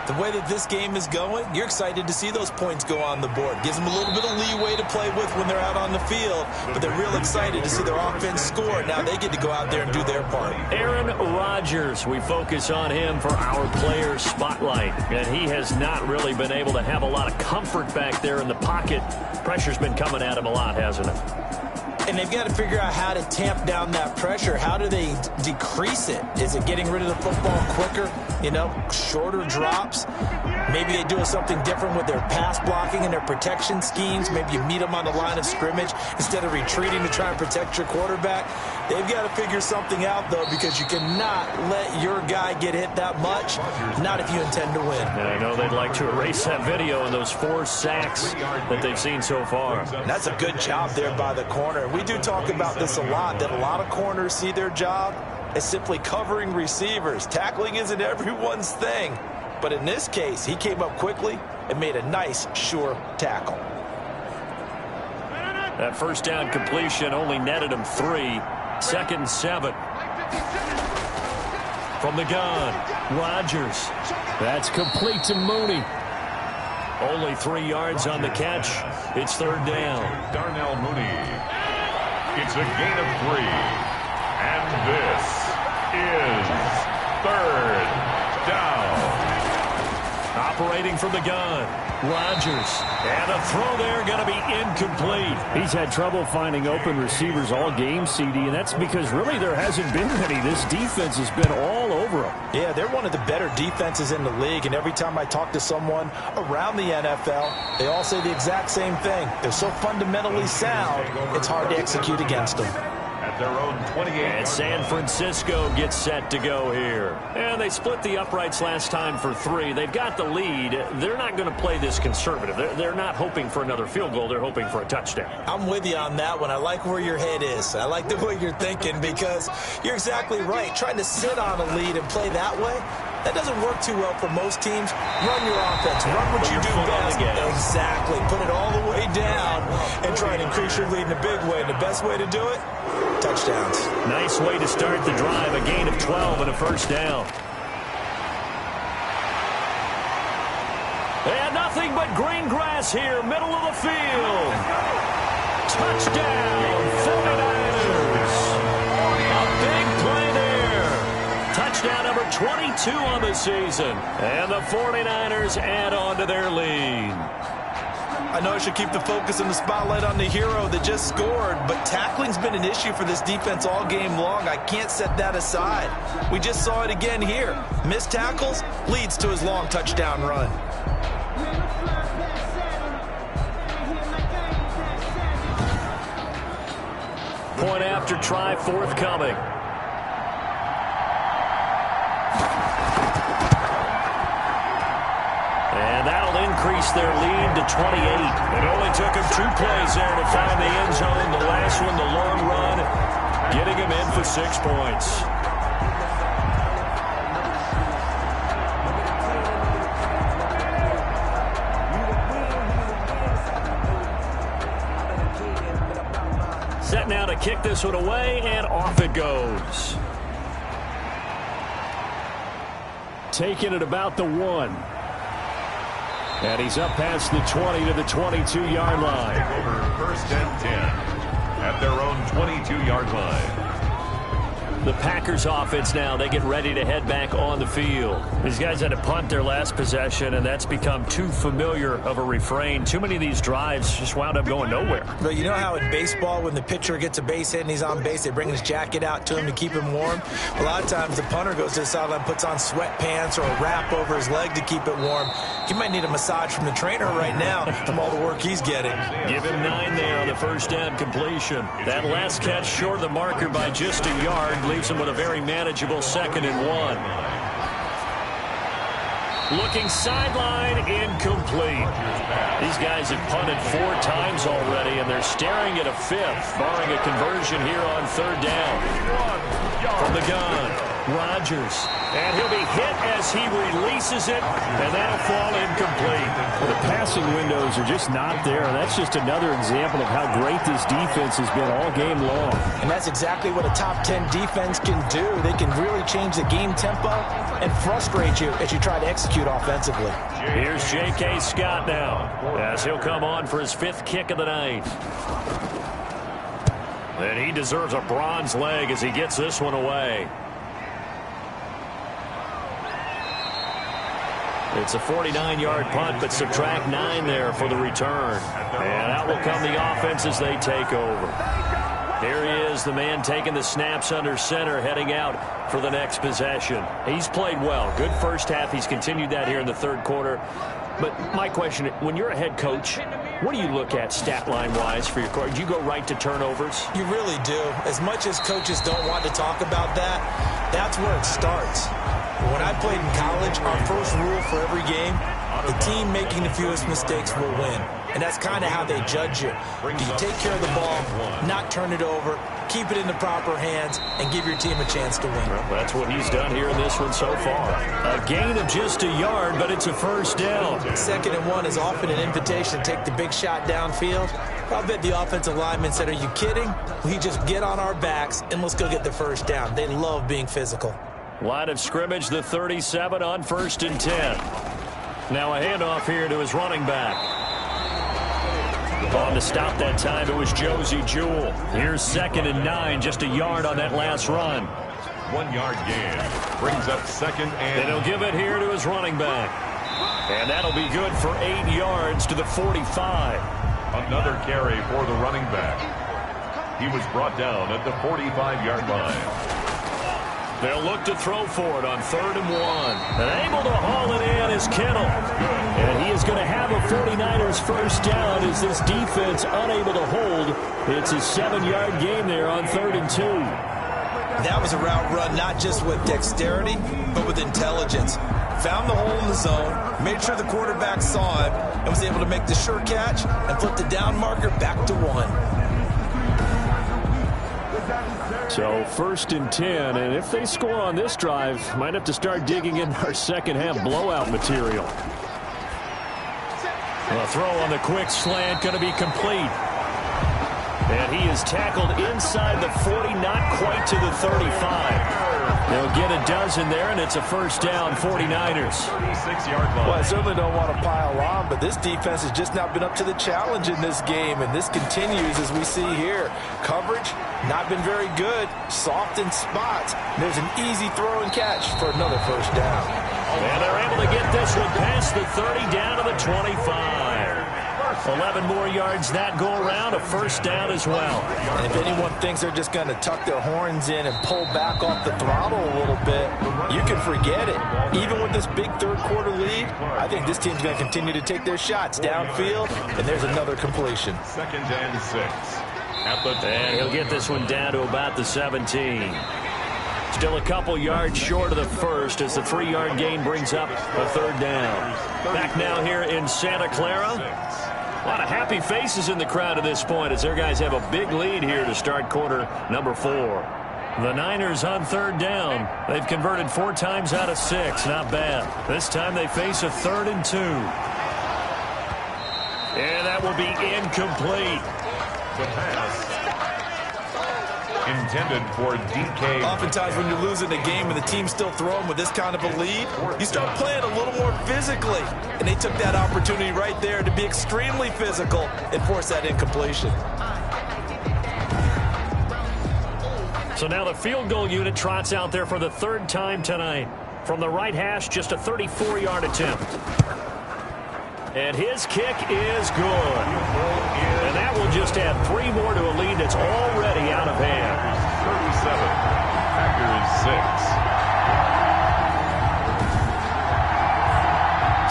B: the way that this game is going, you're excited to see those points go on the board. Gives them a little bit of leeway to play with when they're out on the field, but they're real excited to see their offense score. Now they get to go out there and do their part.
A: Aaron Rodgers, we focus on him for our player spotlight, and he has not really been able to have a lot of comfort back there in the pocket. Pressure's been coming at him a lot, hasn't it?
B: And they've got to figure out how to tamp down that pressure. How do they decrease it? Is it getting rid of the football quicker? You know, shorter drops? Maybe they do something different with their pass blocking and their protection schemes. Maybe you meet them on the line of scrimmage instead of retreating to try and protect your quarterback. They've got to figure something out, though, because you cannot let your guy get hit that much, not if you intend to win.
A: And I know they'd like to erase that video and those 4 sacks that they've seen so far.
B: And that's a good job there by the corner. We do talk about this a lot, that a lot of corners see their job as simply covering receivers. Tackling isn't everyone's thing. But in this case, he came up quickly and made a nice, sure tackle.
A: That first down completion only netted him 3. Second and 7. From the gun, Rodgers. That's complete to Mooney. Only 3 yards on the catch. It's third down.
C: Darnell Mooney. It's a gain of 3. And this is third down.
A: operating from the gun. Rodgers. And the throw there going to be incomplete.
D: He's had trouble finding open receivers all game, CD, and that's because really there hasn't been many. This defense has been all over them.
B: Yeah, they're one of the better defenses in the league, and every time I talk to someone around the NFL, they all say the exact same thing. They're so fundamentally sound, it's hard to execute against them.
C: At their own 28.
A: And San Francisco gets set to go here. And they split the uprights last time for 3. They've got the lead. They're not going to play this conservative. They're not hoping for another field goal. They're hoping for a touchdown.
B: I'm with you on that one. I like where your head is. I like the way you're thinking because you're exactly right. Trying to sit on a lead and play that way, that doesn't work too well for most teams. Run your offense. Run what you do best. Exactly. Put it all the way down and try and increase your lead in a big way. And the best way to do it, touchdowns.
A: Nice way to start the drive. A gain of 12 and a first down. And nothing but green grass here, middle of the field. Touchdown, 49ers. A big play there. Touchdown number 22 on the season. And the 49ers add on to their lead.
B: I know I should keep the focus and the spotlight on the hero that just scored, but tackling's been an issue for this defense all game long. I can't set that aside. We just saw it again here. Missed tackles leads to his long touchdown run.
A: Point after try forthcoming. And that'll increase their lead to 28. It only took him 2 plays there to find the end zone. The last one, the long run, getting him in for 6 points. Set now to kick this one away, and off it goes. Taking it about the 1. And he's up past the 20 to the 22-yard line.
C: Over first and 10 at their own 22-yard line.
A: The Packers offense now, they get ready to head back on the field. These guys had to punt their last possession, and that's become too familiar of a refrain. Too many of these drives just wound up going nowhere.
B: But you know how in baseball, when the pitcher gets a base hit and he's on base, they bring his jacket out to him to keep him warm? A lot of times the punter goes to the sideline, puts on sweatpants or a wrap over his leg to keep it warm. He might need a massage from the trainer right now from all the work he's getting.
A: Give him 9 there on the first down completion. That last catch short of the marker by just a yard leaves him with a very manageable 2nd and 1. Looking sideline, incomplete. These guys have punted 4 times already, and they're staring at a 5th, barring a conversion here on 3rd down. From the gun, Rodgers. And he'll be hit as he releases it, and that'll fall incomplete.
D: The passing windows are just not there. That's just another example of how great this defense has been all game long.
B: And that's exactly what a top 10 defense can do. They can really change the game tempo and frustrate you as you try to execute offensively.
A: Here's J.K. Scott now, as he'll come on for his 5th kick of the night. And he deserves a bronze leg as he gets this one away. It's a 49-yard punt, but subtract 9 there for the return. And out will come the offense as they take over. Here he is, the man taking the snaps under center, heading out for the next possession. He's played well. Good first half. He's continued that here in the 3rd quarter. But my question, when you're a head coach, what do you look at stat line-wise for your coach? Do you go right to turnovers?
B: You really do. As much as coaches don't want to talk about that, that's where it starts. When I played in college, our first rule for every game, the team making the fewest mistakes will win. And that's kind of how they judge you. Do you take care of the ball, not turn it over, keep it in the proper hands, and give your team a chance to win?
A: Well, that's what he's done here in this one so far. A gain of just a yard, but it's a first down.
B: 2nd and 1 is often an invitation to take the big shot downfield. I bet the offensive lineman said, are you kidding? We just get on our backs and let's go get the first down. They love being physical.
A: Line of scrimmage, the 37 on 1st and 10. Now a handoff here to his running back. On to stop that time, it was Josie Jewell. Here's 2nd and 9, just a yard on that last run.
C: 1 yard gain brings up 2nd and...
A: And he'll give it here to his running back. And that'll be good for 8 yards to the 45.
C: Another carry for the running back. He was brought down at the 45-yard line.
A: They'll look to throw for it on 3rd and 1. And able to haul it in is Kittle. And he is going to have a 49ers first down as this defense unable to hold. It's a 7-yard gain there on 3rd and 2.
B: That was a route run not just with dexterity, but with intelligence. Found the hole in the zone, made sure the quarterback saw him, and was able to make the sure catch and flip the down marker back to 1.
A: So 1st and 10, and if they score on this drive, might have to start digging in our second half blowout material. The throw on the quick slant going to be complete. And he is tackled inside the 40, not quite to the 35. They'll get a dozen there, and it's a first down, 49ers.
C: 36-yard line.
B: Well, I certainly don't want to pile on, but this defense has just not been up to the challenge in this game, and this continues as we see here. Coverage, not been very good. Soft in spots. There's an easy throw and catch for another first down.
A: And they're able to get this one past the 30 down to the 25. 11 more yards that go around, a first down as well.
B: And if anyone thinks they're just going to tuck their horns in and pull back off the throttle a little bit, you can forget it. Even with this big third-quarter lead, I think this team's going to continue to take their shots downfield, and there's another completion.
C: 2nd and 6.
A: And he'll get this one down to about the 17. Still a couple yards short of the first as the 3-yard gain brings up a 3rd down. Back now here in Santa Clara. A lot of happy faces in the crowd at this point as their guys have a big lead here to start quarter number 4. The Niners on 3rd down. They've converted 4 times out of 6. Not bad. This time they face a 3rd and 2. And that will be incomplete.
C: The pass intended for DK.
B: Oftentimes when you're losing a game and the team's still throwing with this kind of a lead, you start playing a little more physically. And they took that opportunity right there to be extremely physical and force that incompletion.
A: So now the field goal unit trots out there for the 3rd time tonight. From the right hash, just a 34-yard attempt. And his kick is good. And that will just add 3 more to a lead that's already out of hand.
C: 37. Packers 6.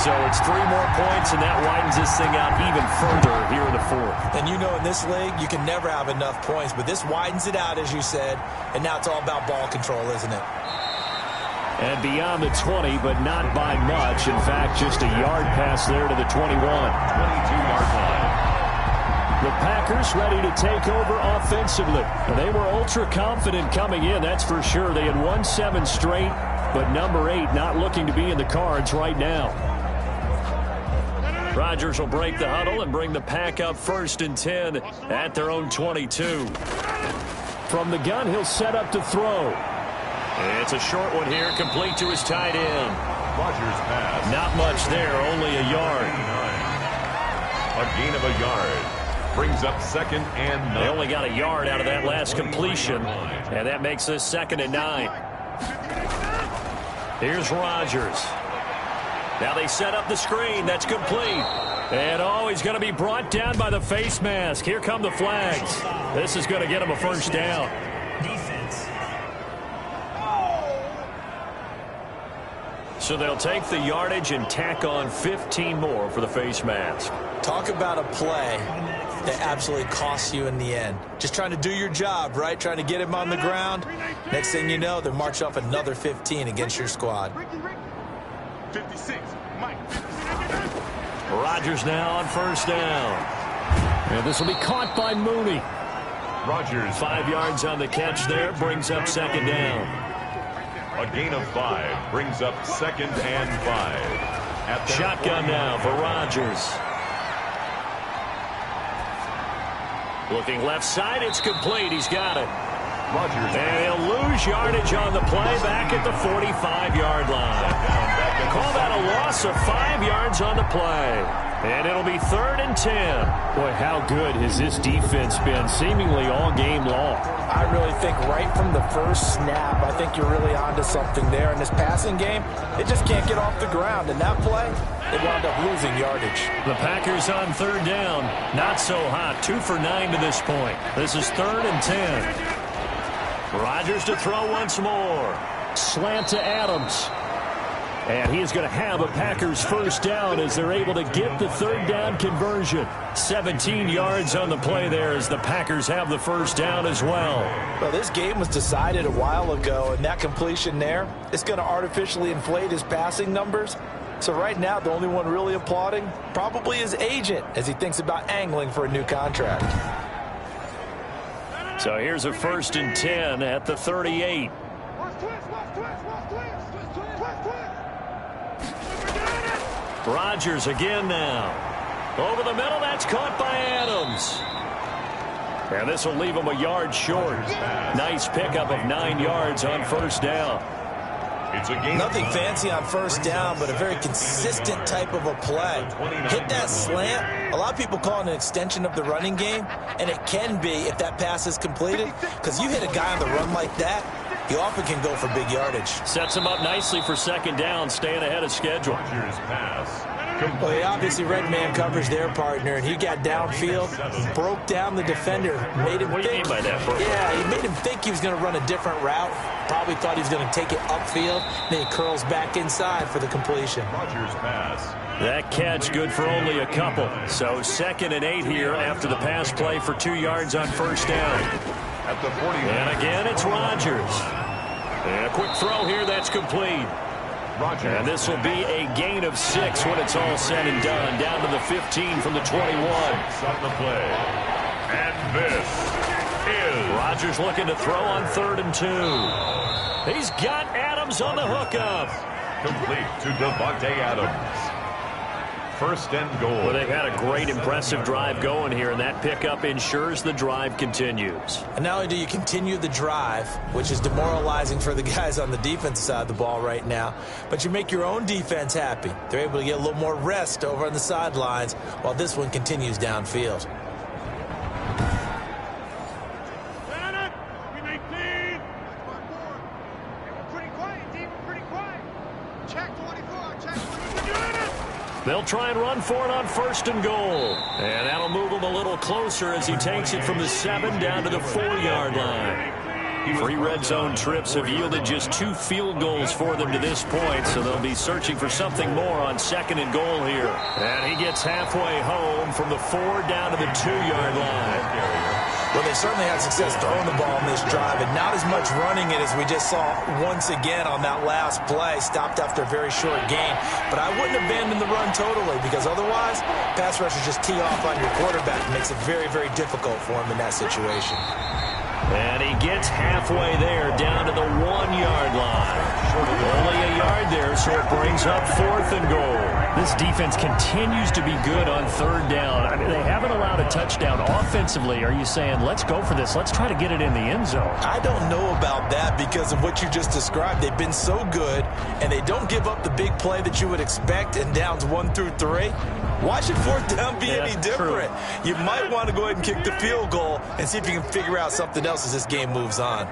A: So it's 3 more points, and that widens this thing out even further here in the 4th.
B: And you know in this league, you can never have enough points, but this widens it out, as you said, and now it's all about ball control, isn't it?
A: And beyond the 20, but not by much. In fact, just a yard pass there to the 21.
C: 22-yard line.
A: The Packers ready to take over offensively. They were ultra confident coming in, that's for sure. They had won 7 straight, but number 8 not looking to be in the cards right now. Rodgers will break the huddle and bring the pack up 1st and 10 at their own 22. From the gun, he'll set up to throw. It's a short one here, complete to his tight end.
C: Rodgers pass.
A: Not much there, only a yard.
C: A gain of a yard. Brings up 2nd and 9.
A: They only got a yard out of that last completion, and that makes this 2nd and 9. Here's Rodgers. Now they set up the screen. That's complete. And, he's going to be brought down by the face mask. Here come the flags. This is going to get him a first down. So they'll take the yardage and tack on 15 more for the face mask.
B: Talk about a play that absolutely costs you in the end. Just trying to do your job, right? Trying to get him on the ground. Next thing you know, they're marching off another 15 against your squad.
E: 56, Mike.
A: Rodgers now on first down. And this will be caught by Mooney.
C: Rodgers.
A: 5 yards on the catch there, brings up 2nd down.
C: A gain of 5 brings up 2nd and 5.
A: Shotgun now for Rodgers. Looking left side, it's complete. He's got it.
C: Rodgers.
A: And he'll lose yardage on the play back at the 45-yard line. Call that a loss of 5 yards on the play. And it'll be 3rd and 10. Boy, how good has this defense been seemingly all game long?
B: I really think right from the first snap, I think you're really onto something there. In this passing game, it just can't get off the ground. In that play, they wound up losing yardage.
A: The Packers on 3rd down. Not so hot. 2 for 9 to this point. This is 3rd and 10. Rodgers to throw once more. Slant to Adams. And he is going to have a Packers first down as they're able to get the 3rd down conversion. 17 yards on the play there as the Packers have the first down as well.
B: Well, this game was decided a while ago, and that completion there is going to artificially inflate his passing numbers. So right now, the only one really applauding probably his agent as he thinks about angling for a new contract.
A: So here's a 1st and 10 at the 38. Rodgers again now. Over the middle, that's caught by Adams. And this will leave him a yard short. Nice pickup of 9 yards on first down.
B: Nothing fancy on first down, but a very consistent type of a play. Hit that slant. A lot of people call it an extension of the running game, and it can be if that pass is completed, because you hit a guy on the run like that, he often can go for big yardage.
A: Sets him up nicely for 2nd down, staying ahead of schedule.
B: Well, he obviously read man coverage their partner, and he got downfield, broke down the defender, made him
A: think. What do you mean by that, Bert?
B: Yeah, he made him think he was going to run a different route. Probably thought he was going to take it upfield. Then he curls back inside for the completion.
C: Rodgers pass.
A: That catch good for only a couple. So 2nd and 8 here after the pass play for 2 yards on first down.
C: At the 40.
A: And again, it's Rodgers. And a quick throw here, that's complete.
C: Rodgers.
A: And this will be a gain of 6 when it's all said and done. Down to the 15 from the 21.
C: On the play. And this is
A: Rodgers looking to throw on 3rd and 2. He's got Adams on the hookup.
C: complete to Devontae Adams. 1st and goal.
A: Well, they've had a great, impressive drive going here, and that pickup ensures the drive continues.
B: And not only do you continue the drive, which is demoralizing for the guys on the defensive side of the ball right now, but you make your own defense happy. They're able to get a little more rest over on the sidelines while this one continues downfield.
A: They'll try and run for it on 1st and goal. And that'll move him a little closer as he takes it from the 7 down to the 4-yard line. 3 red zone trips have yielded just 2 field goals for them to this point, so they'll be searching for something more on 2nd and goal here. And he gets halfway home from the 4 down to the 2-yard line.
B: Well, they certainly had success throwing the ball in this drive, and not as much running it as we just saw once again on that last play. Stopped after a very short gain. But I wouldn't abandon the run totally, because otherwise, pass rushers just tee off on your quarterback. It makes it very, very difficult for him in that situation.
A: And he gets halfway there, down to the 1-yard line. Only a yard there, so it brings up 4th and goal. This defense continues to be good on 3rd down. I mean, they haven't allowed a touchdown offensively. Are you saying, let's go for this, let's try to get it in the end zone?
B: I don't know about that because of what you just described. They've been so good, and they don't give up the big play that you would expect in downs 1 through 3. Why should 4th down be any different? True. You might want to go ahead and kick the field goal and see if you can figure out something else as this game moves on.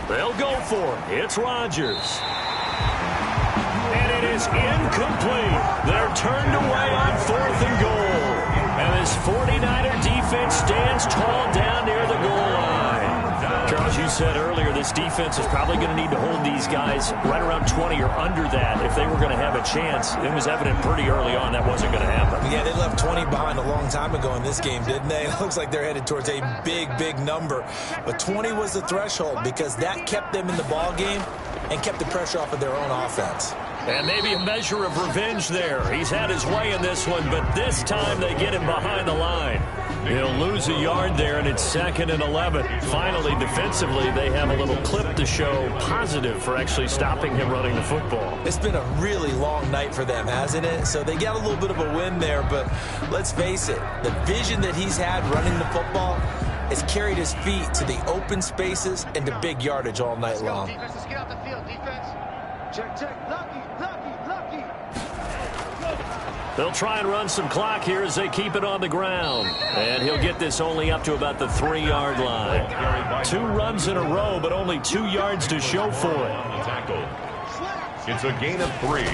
A: They'll go for it. It's Rodgers. And it is incomplete. They're turned away on 4th and goal. And this 49er defense stands tall down near the goal line. Charles, you said earlier this defense is probably going to need to hold these guys right around 20 or under that if they were going to have a chance. It was evident pretty early on that wasn't going to happen.
B: Yeah, they left 20 behind a long time ago in this game, didn't they? It looks like they're headed towards a big, big number. But 20 was the threshold because that kept them in the ball game and kept the pressure off of their own offense.
A: And maybe a measure of revenge there. He's had his way in this one, but this time they get him behind the line. He'll lose a yard there, and it's 2nd and 11. Finally, defensively, they have a little clip to show positive for actually stopping him running the football.
B: It's been a really long night for them, hasn't it? So they got a little bit of a win there, but let's face it, the vision that he's had running the football has carried his feet to the open spaces and to big yardage all night long.
G: Defense, let's get out the field, defense. Check, check, lucky, lucky, lucky.
A: They'll try and run some clock here as they keep it on the ground. And he'll get this only up to about the 3-yard line. 2 runs in a row, but only 2 yards to show for it.
C: It's a gain of 3.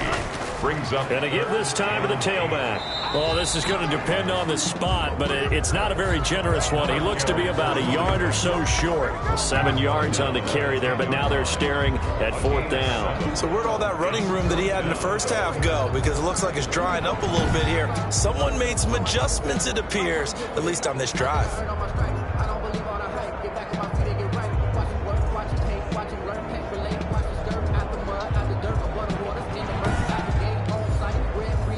C: Brings up.
A: And to give this time to the tailback. Well, this is going to depend on the spot, but it's not a very generous one. He looks to be about a yard or so short. 7 yards on the carry there, but now they're staring at 4th down.
B: So where'd all that running room that he had in the first half go? Because it looks like it's drying up a little bit here. Someone made some adjustments, it appears, at least on this drive.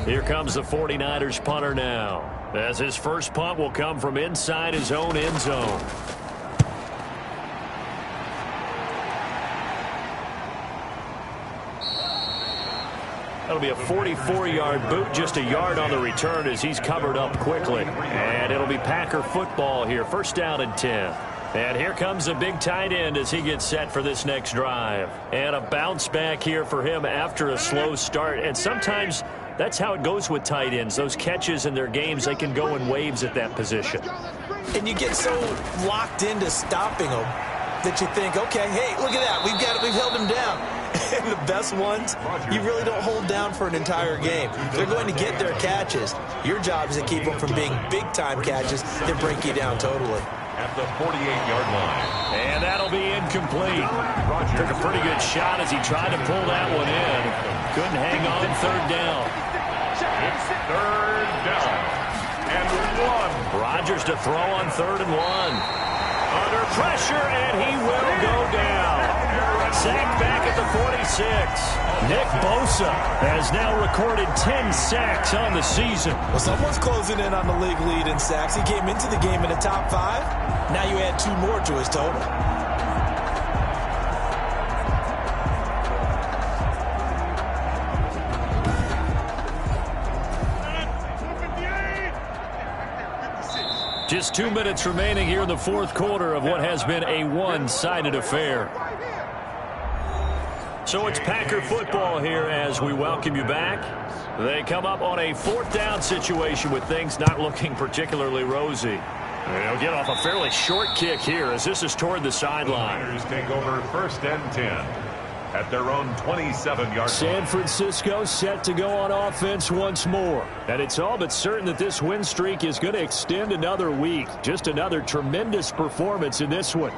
A: Here comes the 49ers punter now, as his first punt will come from inside his own end zone. That'll be a 44-yard boot, just a yard on the return as he's covered up quickly. And it'll be Packer football here, 1st down and 10. And here comes a big tight end as he gets set for this next drive. And a bounce back here for him after a slow start. And sometimes that's how it goes with tight ends. Those catches in their games, they can go in waves at that position.
B: And you get so locked into stopping them that you think, okay, hey, look at that. We've held him down. And the best ones, you really don't hold down for an entire game. They're going to get their catches. Your job is to keep them from being big-time catches that break you down totally.
C: At the 48-yard line.
A: And that'll be incomplete. Took a pretty good shot as he tried to pull that one in. Couldn't hang on. 3rd down.
C: It's 3rd down and 1.
A: Rodgers to throw on 3rd and 1. Under pressure, and he will go down. Sacked back at the 46. Nick Bosa has now recorded 10 sacks on the season.
B: Well, someone's closing in on the league lead in sacks. He came into the game in the top 5. Now you add 2 more to his total.
A: Just 2 minutes remaining here in the 4th quarter of what has been a one-sided affair. So it's Packer football here as we welcome you back. They come up on a 4th down situation with things not looking particularly rosy. They'll get off a fairly short kick here as this is toward the sideline.
C: Niners take over 1st and 10 at their own 27-yard line.
A: San Francisco set to go on offense once more. And it's all but certain that this win streak is going to extend another week. Just another tremendous performance in this one.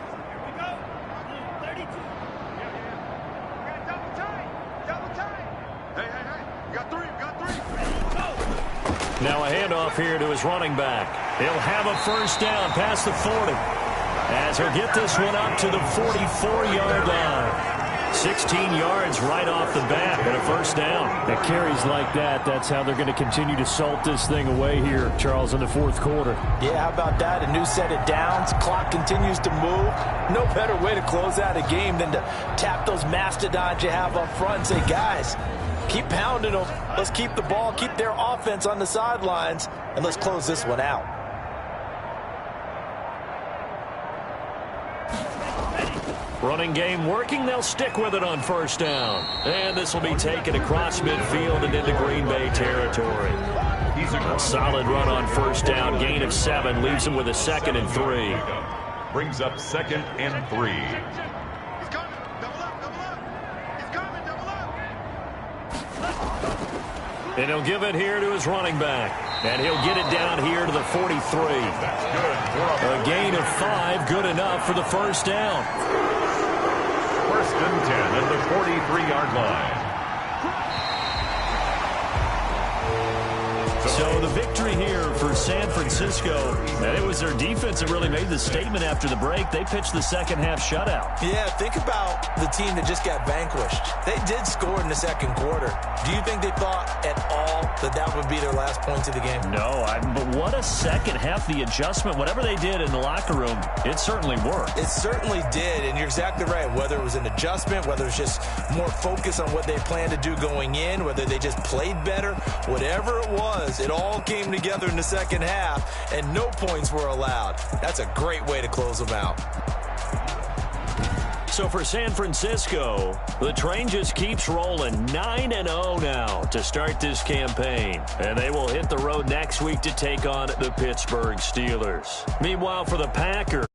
A: Now a handoff here to his running back. He'll have a 1st down past the 40. As he'll get this one up to the 44-yard line. 16 yards right off the bat and a 1st down. At carries like that, that's how they're going to continue to salt this thing away here, Charles, in the 4th quarter.
B: Yeah, how about that? A new set of downs. Clock continues to move. No better way to close out a game than to tap those mastodons you have up front and say, guys, keep pounding them. Let's keep the ball, keep their offense on the sidelines, and let's close this one out.
A: Running game working. They'll stick with it on 1st down. And this will be taken across midfield and into Green Bay territory. A solid run on 1st down. Gain of 7. Leaves him with a 2nd and 3.
C: Brings up 2nd and 3.
A: And he'll give it here to his running back. And he'll get it down here to the 43. A gain of 5, good enough for the 1st down.
C: 1st and 10 at the 43-yard line.
A: So the victory here for San Francisco, and it was their defense that really made the statement after the break. They pitched the 2nd half shutout.
B: Yeah, think about the team that just got vanquished. They did score in the 2nd quarter. Do you think they thought at all that that would be their last points of the game?
A: No, but what a 2nd half. The adjustment, whatever they did in the locker room, it certainly worked.
B: It certainly did, and you're exactly right. Whether it was an adjustment, whether it's just more focus on what they planned to do going in, whether they just played better, whatever it was, it all came together in the 2nd half, and no points were allowed. That's a great way to close them out.
A: So for San Francisco, the train just keeps rolling 9-0 now to start this campaign. And they will hit the road next week to take on the Pittsburgh Steelers. Meanwhile, for the Packers,